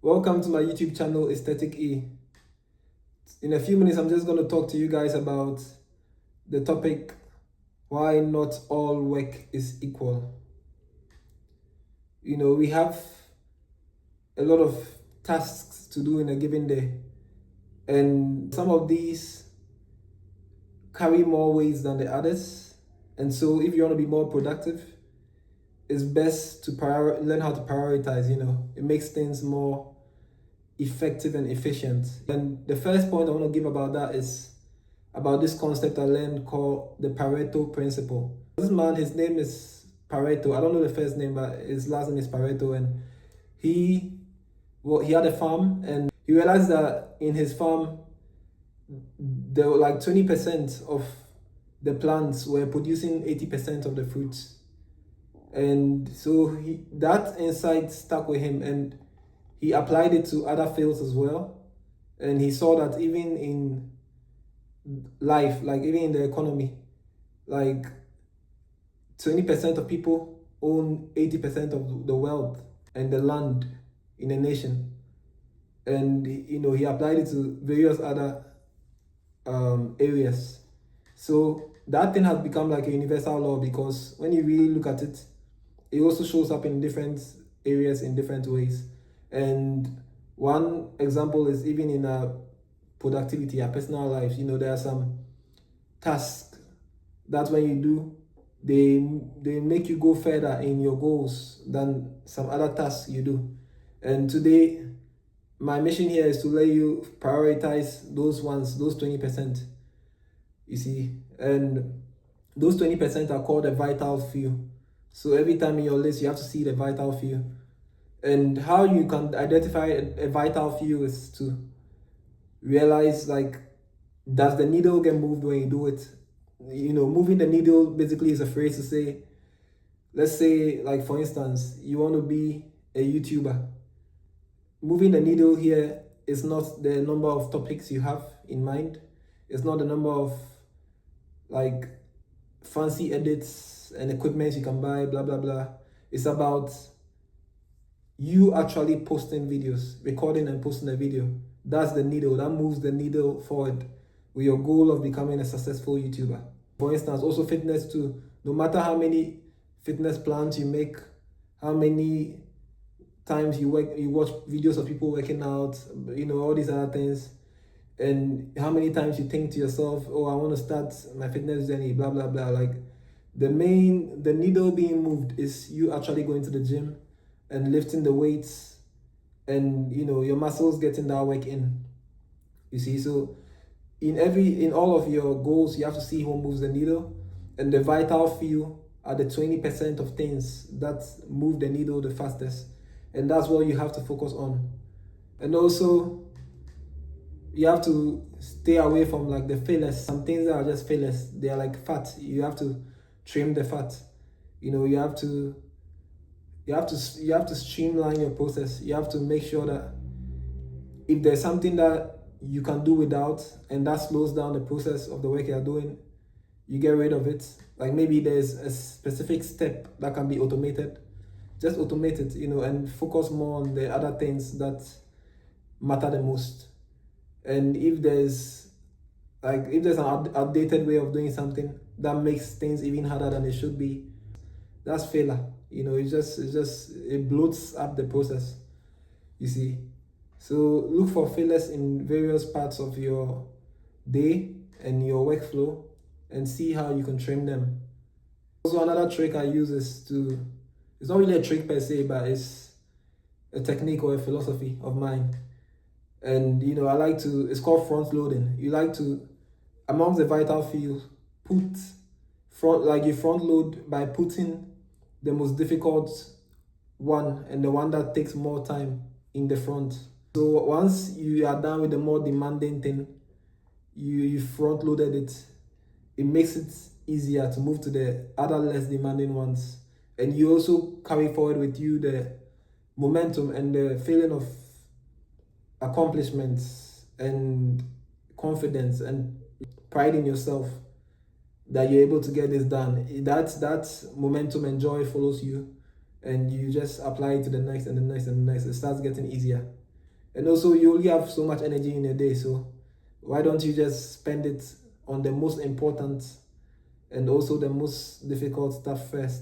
Welcome to my YouTube channel, Aesthetic E. In a few minutes, I'm just going to talk to you guys about the topic, why not all work is equal. We have a lot of tasks to do in a given day, and some of these carry more weights than the others. And so if you want to be more productive, it's best to learn how to prioritize. It makes things more effective and efficient. And the first point I want to give about that is about this concept I learned called the Pareto principle. This man, his name is Pareto. I don't know the first name, but his last name is Pareto. And he had a farm, and he realized that in his farm, there were like 20% of the plants were producing 80% of the fruits. And so that insight stuck with him, and he applied it to other fields as well. And he saw that even in life, like even in the economy, like 20% of people own 80% of the wealth and the land in a nation. And he applied it to various other areas. So that thing has become like a universal law, because when you really look at it, it also shows up in different areas in different ways. And one example is even in our productivity, our personal life. There are some tasks that when you do, they make you go further in your goals than some other tasks you do. And today, my mission here is to let you prioritize those ones, those 20%. You see, and those 20% are called the vital few. So every time in your list, you have to see the vital few. And how you can identify a vital few is to realize, like, does the needle get moved when you do it? Moving the needle basically is a phrase to say, let's say, like, for instance, you want to be a YouTuber. Moving the needle here is not the number of topics you have in mind. It's not the number of, like, fancy edits and equipment you can buy, blah, blah, blah. It's about you actually posting videos, recording and posting a video. That's the needle. That moves the needle forward with your goal of becoming a successful YouTuber. For instance, also fitness too. No matter how many fitness plans you make, how many times you watch videos of people working out, all these other things, and how many times you think to yourself, oh, I want to start my fitness journey, blah, blah, blah. Like, the needle being moved is you actually going to the gym and lifting the weights, and your muscles getting that work in. You see, so in all of your goals, you have to see who moves the needle, and the vital few are the 20% of things that move the needle the fastest, and that's what you have to focus on. And also, you have to stay away from, like, the fillers. Some things that are just fillers, they are like fat. You have to trim the fat. You have to streamline your process. You have to make sure that if there's something that you can do without and that slows down the process of the work you're doing, you get rid of it. Like, maybe there's a specific step that can be automated, just automate it, and focus more on the other things that matter the most. And if there's an outdated way of doing something that makes things even harder than it should be, that's failure. It bloats up the process, you see. So look for failures in various parts of your day and your workflow, and see how you can trim them. Also, another trick I use it's not really a trick per se, but it's a technique or a philosophy of mine. And it's called front loading. You like to, amongst the vital few, you front load by putting the most difficult one and the one that takes more time in the front. So once you are done with the more demanding thing, you front loaded it, it makes it easier to move to the other less demanding ones. And you also carry forward with you the momentum and the feeling of accomplishments and confidence and pride in yourself that you're able to get this done. That momentum and joy follows you, and you just apply it to the next and the next and the next. It starts getting easier. And also, you only have so much energy in a day, so why don't you just spend it on the most important and also the most difficult stuff first?